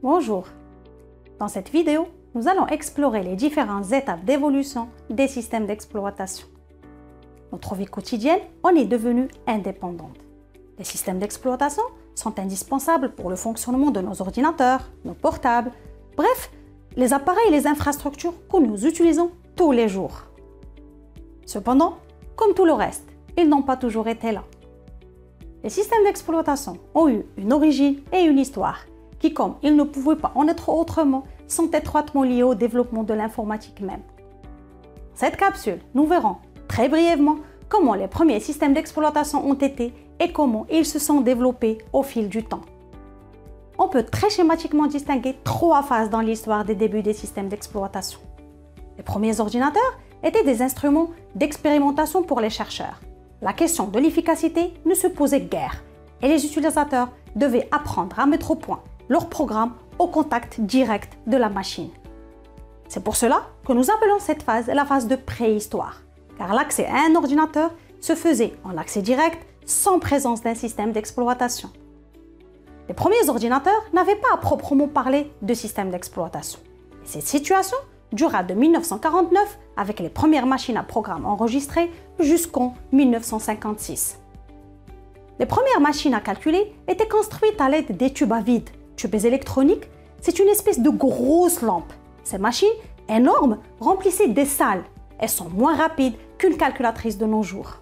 Bonjour. Dans cette vidéo, nous allons explorer les différentes étapes d'évolution des systèmes d'exploitation. Notre vie quotidienne en est devenue indépendante. Les systèmes d'exploitation sont indispensables pour le fonctionnement de nos ordinateurs, nos portables, bref, les appareils et les infrastructures que nous utilisons tous les jours. Cependant, comme tout le reste, ils n'ont pas toujours été là. Les systèmes d'exploitation ont eu une origine et une histoire qui, comme ils ne pouvaient pas en être autrement, sont étroitement liés au développement de l'informatique même. Dans cette capsule, nous verrons très brièvement comment les premiers systèmes d'exploitation ont été et comment ils se sont développés au fil du temps. On peut très schématiquement distinguer trois phases dans l'histoire des débuts des systèmes d'exploitation. Les premiers ordinateurs étaient des instruments d'expérimentation pour les chercheurs. La question de l'efficacité ne se posait guère et les utilisateurs devaient apprendre à mettre au point leur programme au contact direct de la machine. C'est pour cela que nous appelons cette phase la phase de préhistoire, car l'accès à un ordinateur se faisait en accès direct sans présence d'un système d'exploitation. Les premiers ordinateurs n'avaient pas à proprement parler de système d'exploitation. Et cette situation dura de 1949 avec les premières machines à programme enregistrées jusqu'en 1956. Les premières machines à calculer étaient construites à l'aide des tubes à vide. Tubes électroniques, c'est une espèce de grosse lampe. Ces machines, énormes, remplissaient des salles. Elles sont moins rapides qu'une calculatrice de nos jours.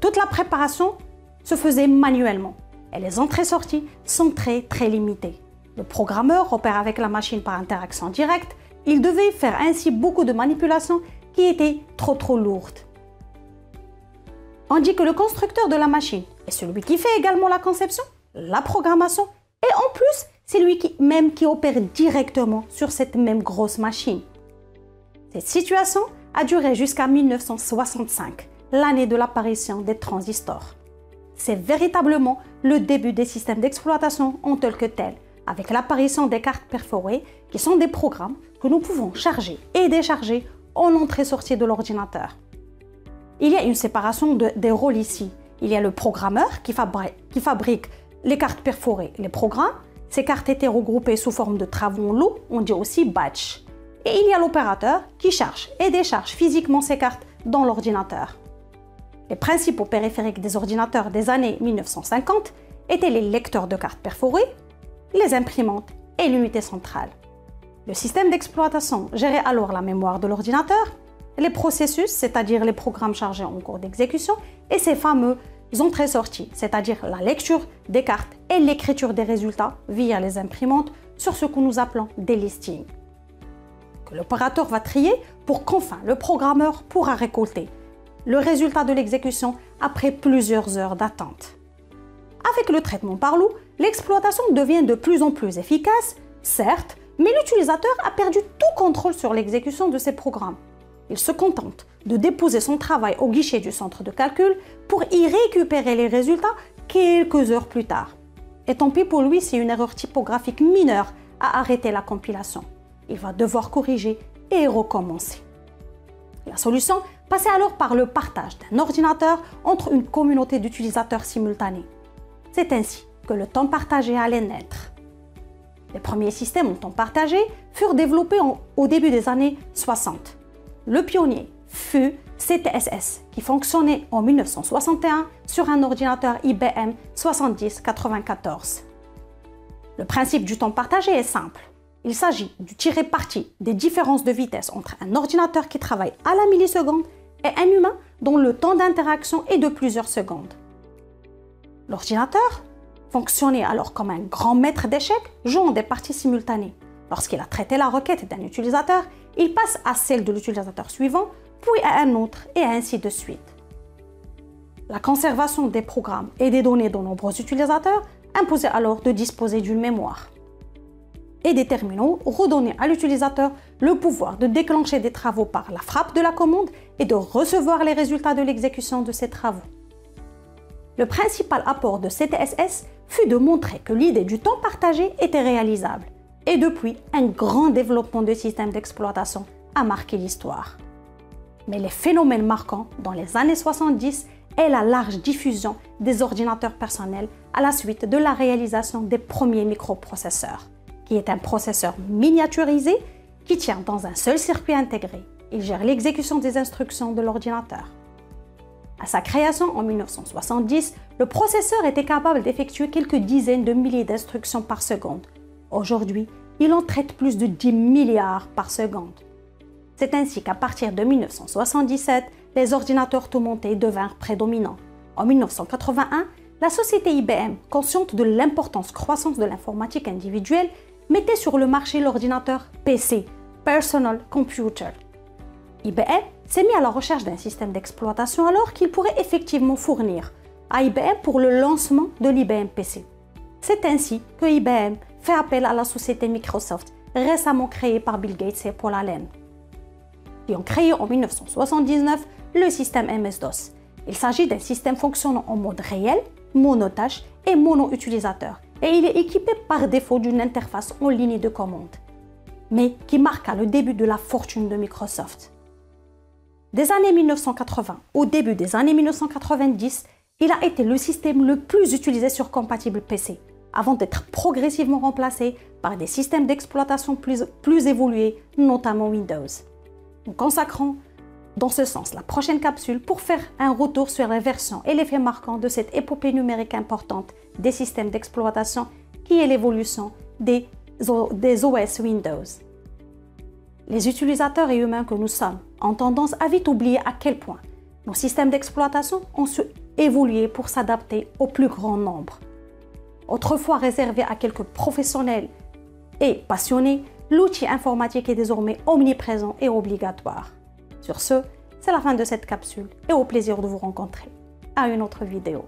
Toute la préparation se faisait manuellement et les entrées-sorties sont très limitées. Le programmeur opère avec la machine par interaction directe. Il devait faire ainsi beaucoup de manipulations qui étaient trop lourdes. On dit que le constructeur de la machine est celui qui fait également la conception, la programmation et en plus, c'est lui qui opère directement sur cette même grosse machine. Cette situation a duré jusqu'à 1965, l'année de l'apparition des transistors. C'est véritablement le début des systèmes d'exploitation en tel que tel, avec l'apparition des cartes perforées qui sont des programmes que nous pouvons charger et décharger en entrée-sortie de l'ordinateur. Il y a une séparation des rôles ici. Il y a le programmeur qui fabrique les cartes perforées, les programmes. Ces cartes étaient regroupées sous forme de travaux en lot, on dit aussi batch. Et il y a l'opérateur qui charge et décharge physiquement ces cartes dans l'ordinateur. Les principaux périphériques des ordinateurs des années 1950 étaient les lecteurs de cartes perforées, les imprimantes et l'unité centrale. Le système d'exploitation gérait alors la mémoire de l'ordinateur, les processus, c'est-à-dire les programmes chargés en cours d'exécution, et ces fameux entrées-sorties, c'est-à-dire la lecture des cartes et l'écriture des résultats via les imprimantes sur ce que nous appelons des listings, que l'opérateur va trier pour qu'enfin le programmeur pourra récolter le résultat de l'exécution après plusieurs heures d'attente. Avec le traitement par l'eau, l'exploitation devient de plus en plus efficace, certes, mais l'utilisateur a perdu tout contrôle sur l'exécution de ses programmes. Il se contente de déposer son travail au guichet du centre de calcul pour y récupérer les résultats quelques heures plus tard. Et tant pis pour lui si une erreur typographique mineure a arrêté la compilation. Il va devoir corriger et recommencer. La solution passait alors par le partage d'un ordinateur entre une communauté d'utilisateurs simultanés. C'est ainsi que le temps partagé allait naître. Les premiers systèmes en temps partagé furent développés au début des années 60. Le pionnier fut CTSS, qui fonctionnait en 1961 sur un ordinateur IBM 7094. Le principe du temps partagé est simple. Il s'agit de tirer parti des différences de vitesse entre un ordinateur qui travaille à la milliseconde et un humain dont le temps d'interaction est de plusieurs secondes. L'ordinateur fonctionnait alors comme un grand maître d'échecs jouant des parties simultanées. Lorsqu'il a traité la requête d'un utilisateur, il passe à celle de l'utilisateur suivant, puis à un autre, et ainsi de suite. La conservation des programmes et des données de nombreux utilisateurs imposait alors de disposer d'une mémoire. Et des terminaux redonnaient à l'utilisateur le pouvoir de déclencher des travaux par la frappe de la commande et de recevoir les résultats de l'exécution de ces travaux. Le principal apport de CTSS fut de montrer que l'idée du temps partagé était réalisable. Et depuis, un grand développement de systèmes d'exploitation a marqué l'histoire. Mais les phénomènes marquants dans les années 70 est la large diffusion des ordinateurs personnels à la suite de la réalisation des premiers microprocesseurs. qui est un processeur miniaturisé qui tient dans un seul circuit intégré. Il gère l'exécution des instructions de l'ordinateur. À sa création en 1970, le processeur était capable d'effectuer quelques dizaines de milliers d'instructions par seconde. Aujourd'hui, il en traite plus de 10 milliards par seconde. C'est ainsi qu'à partir de 1977, les ordinateurs tout montés devinrent prédominants. En 1981, la société IBM, consciente de l'importance croissante de l'informatique individuelle, mettait sur le marché l'ordinateur PC, Personal Computer. IBM s'est mis à la recherche d'un système d'exploitation alors qu'il pourrait effectivement fournir à IBM pour le lancement de l'IBM PC. C'est ainsi que IBM fait appel à la société Microsoft, récemment créée par Bill Gates et Paul Allen, qui ont créé en 1979 le système MS-DOS. Il s'agit d'un système fonctionnant en mode réel, monotâche et mono-utilisateur, et il est équipé par défaut d'une interface en ligne de commande, mais qui marqua le début de la fortune de Microsoft. Des années 1980 au début des années 1990, il a été le système le plus utilisé sur compatible PC, avant d'être progressivement remplacé par des systèmes d'exploitation plus évolués, notamment Windows. Nous consacrons dans ce sens la prochaine capsule pour faire un retour sur les versions et les faits marquants de cette épopée numérique importante des systèmes d'exploitation qui est l'évolution des OS Windows. Les utilisateurs et humains que nous sommes ont tendance à vite oublier à quel point nos systèmes d'exploitation ont su évoluer pour s'adapter au plus grand nombre. Autrefois réservé à quelques professionnels et passionnés, l'outil informatique est désormais omniprésent et obligatoire. Sur ce, c'est la fin de cette capsule et au plaisir de vous rencontrer à une autre vidéo.